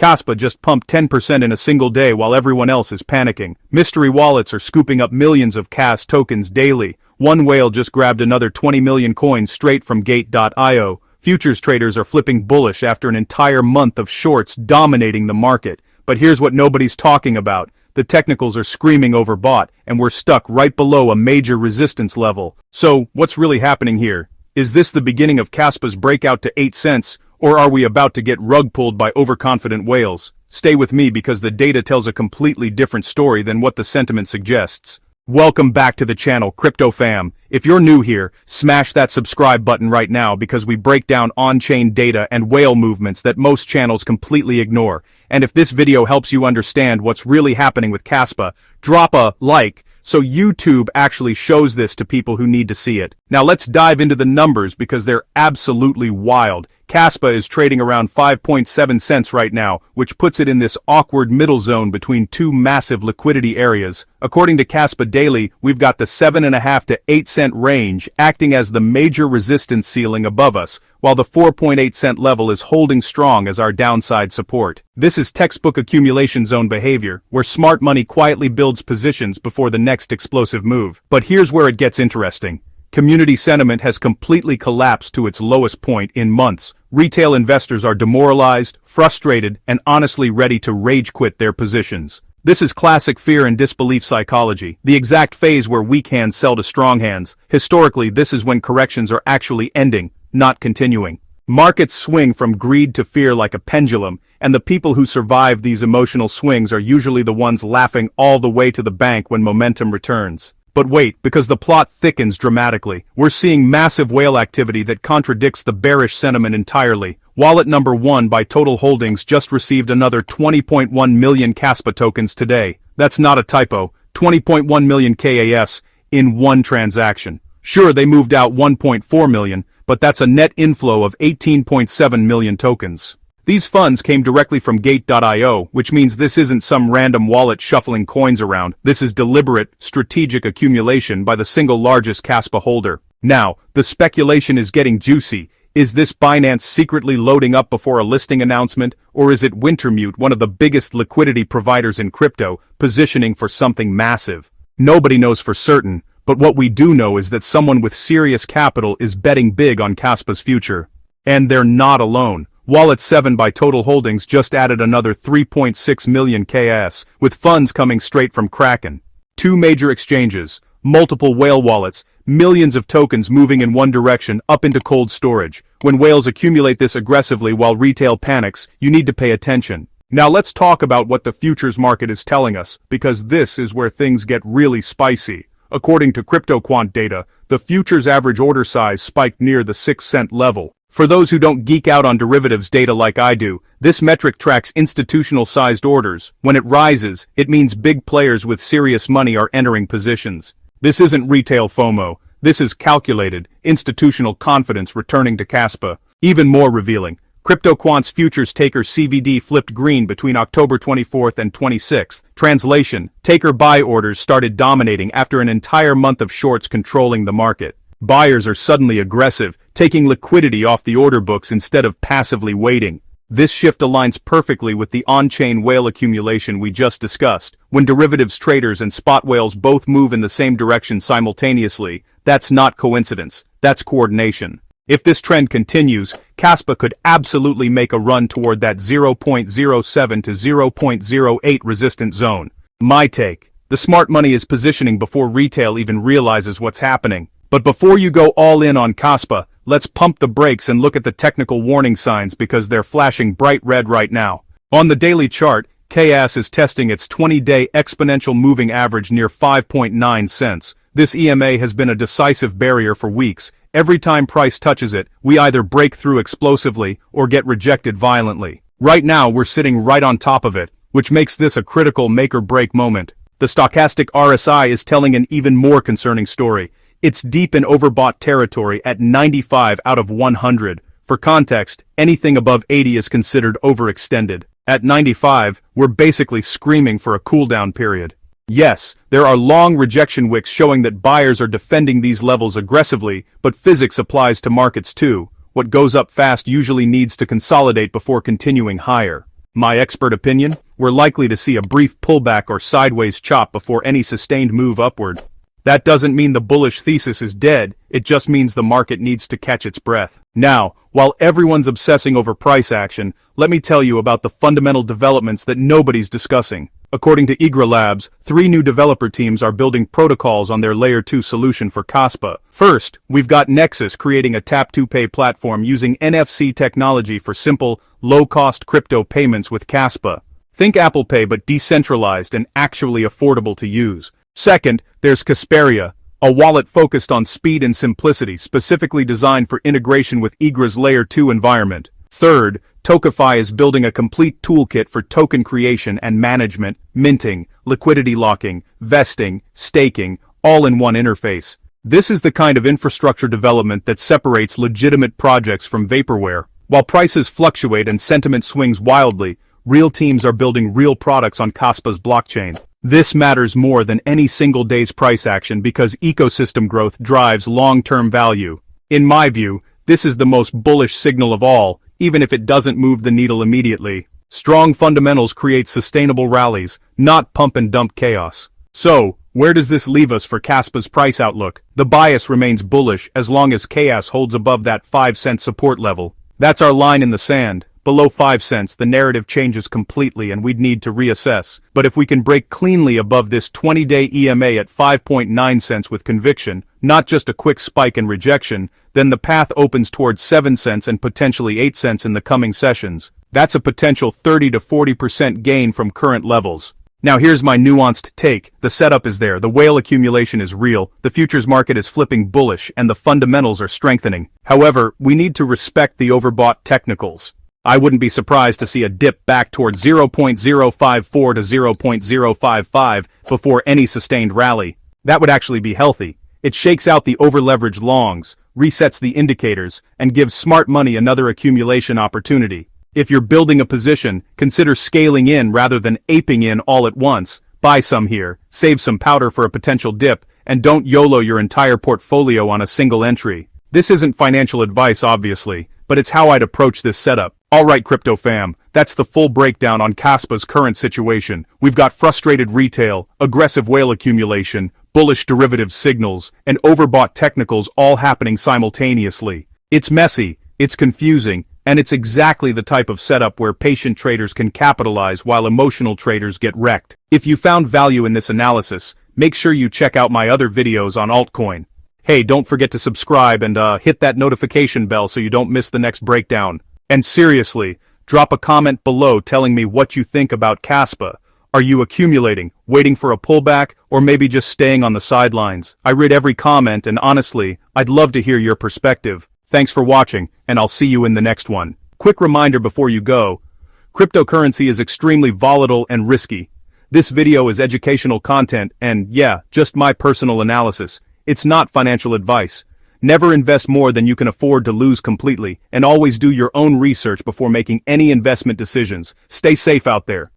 Kaspa just pumped 10% in a single day while everyone else is panicking. Mystery wallets are scooping up millions of KAS tokens daily. One whale just grabbed another 20 million coins straight from Gate.io. Futures traders are flipping bullish after an entire month of shorts dominating the market. But here's what nobody's talking about. The technicals are screaming overbought, and we're stuck right below a major resistance level. So, what's really happening here? Is this the beginning of Kaspa's breakout to 8 cents, or are we about to get rug pulled by overconfident whales? Stay with me because the data tells a completely different story than what the sentiment suggests. Welcome back to the channel, Crypto Fam. If you're new here, smash that subscribe button right now because we break down on-chain data and whale movements that most channels completely ignore. And if this video helps you understand what's really happening with Kaspa, drop a like so YouTube actually shows this to people who need to see it. Now let's dive into the numbers because they're absolutely wild. Kaspa is trading around 5.7 cents right now, which puts it in this awkward middle zone between two massive liquidity areas. According to Kaspa Daily, we've got the 7.5 to 8 cent range acting as the major resistance ceiling above us, while the 4.8 cent level is holding strong as our downside support. This is textbook accumulation zone behavior, where smart money quietly builds positions before the next explosive move. But here's where it gets interesting. Community sentiment has completely collapsed to its lowest point in months. Retail investors are demoralized, frustrated, and honestly ready to rage quit their positions. This is classic fear and disbelief psychology, the exact phase where weak hands sell to strong hands. Historically, this is when corrections are actually ending, not continuing. Markets swing from greed to fear like a pendulum, and the people who survive these emotional swings are usually the ones laughing all the way to the bank when momentum returns. But wait, because the plot thickens dramatically, we're seeing massive whale activity that contradicts the bearish sentiment entirely. Wallet number 1 by total holdings just received another 20.1 million Kaspa tokens today. That's not a typo, 20.1 million KAS in one transaction. Sure, they moved out 1.4 million, but that's a net inflow of 18.7 million tokens. These funds came directly from Gate.io, which means this isn't some random wallet shuffling coins around. This is deliberate, strategic accumulation by the single largest Kaspa holder. Now, the speculation is getting juicy. Is this Binance secretly loading up before a listing announcement, or is it Wintermute, one of the biggest liquidity providers in crypto, positioning for something massive? Nobody knows for certain, but what we do know is that someone with serious capital is betting big on Kaspa's future. And they're not alone. Wallet 7 by total holdings just added another 3.6 million KAS, with funds coming straight from Kraken. Two major exchanges, multiple whale wallets, millions of tokens moving in one direction up into cold storage. When whales accumulate this aggressively while retail panics, you need to pay attention. Now let's talk about what the futures market is telling us, because this is where things get really spicy. According to CryptoQuant data, the futures average order size spiked near the 6 cent level. For those who don't geek out on derivatives data like I do, this metric tracks institutional-sized orders. When it rises, it means big players with serious money are entering positions. This isn't retail FOMO. This is calculated, institutional confidence returning to Kaspa. Even more revealing, CryptoQuant's futures taker CVD flipped green between October 24th and 26th. Translation: taker buy orders started dominating after an entire month of shorts controlling the market. Buyers are suddenly aggressive, taking liquidity off the order books instead of passively waiting. This shift aligns perfectly with the on-chain whale accumulation we just discussed. When derivatives traders and spot whales both move in the same direction simultaneously, that's not coincidence, that's coordination. If this trend continues, Kaspa could absolutely make a run toward that 0.07 to 0.08 resistance zone. My take: the smart money is positioning before retail even realizes what's happening. But before you go all in on Kaspa, let's pump the brakes and look at the technical warning signs because they're flashing bright red right now. On the daily chart, KAS is testing its 20-day exponential moving average near 5.9 cents. This EMA has been a decisive barrier for weeks. Every time price touches it, we either break through explosively or get rejected violently. Right now we're sitting right on top of it, which makes this a critical make-or-break moment. The Stochastic RSI is telling an even more concerning story. It's deep in overbought territory at 95 out of 100. For context, anything above 80 is considered overextended. At 95, we're basically screaming for a cooldown period. Yes, there are long rejection wicks showing that buyers are defending these levels aggressively, but physics applies to markets too. What goes up fast usually needs to consolidate before continuing higher. My expert opinion? We're likely to see a brief pullback or sideways chop before any sustained move upward. That doesn't mean the bullish thesis is dead, it just means the market needs to catch its breath. Now, while everyone's obsessing over price action, let me tell you about the fundamental developments that nobody's discussing. According to Igra Labs, 3 new developer teams are building protocols on their Layer 2 solution for Kaspa. First, we've got Nexus creating a tap-to-pay platform using NFC technology for simple, low-cost crypto payments with Kaspa. Think Apple Pay but decentralized and actually affordable to use. Second, there's Kaspa, a wallet focused on speed and simplicity specifically designed for integration with Igra's Layer 2 environment. Third, Stochastic is building a complete toolkit for token creation and management, minting, liquidity locking, vesting, staking, all in one interface. This is the kind of infrastructure development that separates legitimate projects from vaporware. While prices fluctuate and sentiment swings wildly, real teams are building real products on Kaspa's blockchain. This matters more than any single day's price action because ecosystem growth drives long-term value. In my view, this is the most bullish signal of all, even if it doesn't move the needle immediately. Strong fundamentals create sustainable rallies, not pump-and-dump chaos. So, where does this leave us for Kaspa's price outlook? The bias remains bullish as long as KAS holds above that 5-cent support level. That's our line in the sand. Below 5 cents, the narrative changes completely and we'd need to reassess. But if we can break cleanly above this 20-day EMA at 5.9 cents with conviction, not just a quick spike and rejection, then the path opens towards 7 cents and potentially 8 cents in the coming sessions. That's a potential 30 to 40% gain from current levels. Now here's my nuanced take. The setup is there, the whale accumulation is real, the futures market is flipping bullish, and the fundamentals are strengthening. However, we need to respect the overbought technicals. I wouldn't be surprised to see a dip back towards 0.054 to 0.055 before any sustained rally. That would actually be healthy. It shakes out the over-leveraged longs, resets the indicators, and gives smart money another accumulation opportunity. If you're building a position, consider scaling in rather than aping in all at once. Buy some here, save some powder for a potential dip, and don't YOLO your entire portfolio on a single entry. This isn't financial advice obviously, but it's how I'd approach this setup. Alright crypto fam, that's the full breakdown on Kaspa's current situation. We've got frustrated retail, aggressive whale accumulation, bullish derivative signals, and overbought technicals all happening simultaneously. It's messy, it's confusing, and it's exactly the type of setup where patient traders can capitalize while emotional traders get wrecked. If you found value in this analysis, make sure you check out my other videos on altcoin. Hey, don't forget to subscribe and hit that notification bell so you don't miss the next breakdown. And seriously, drop a comment below telling me what you think about Kaspa. Are you accumulating, waiting for a pullback, or maybe just staying on the sidelines? I read every comment and honestly, I'd love to hear your perspective. Thanks for watching, and I'll see you in the next one. Quick reminder before you go, cryptocurrency is extremely volatile and risky. This video is educational content and, yeah, just my personal analysis. It's not financial advice. Never invest more than you can afford to lose completely, and always do your own research before making any investment decisions. Stay safe out there.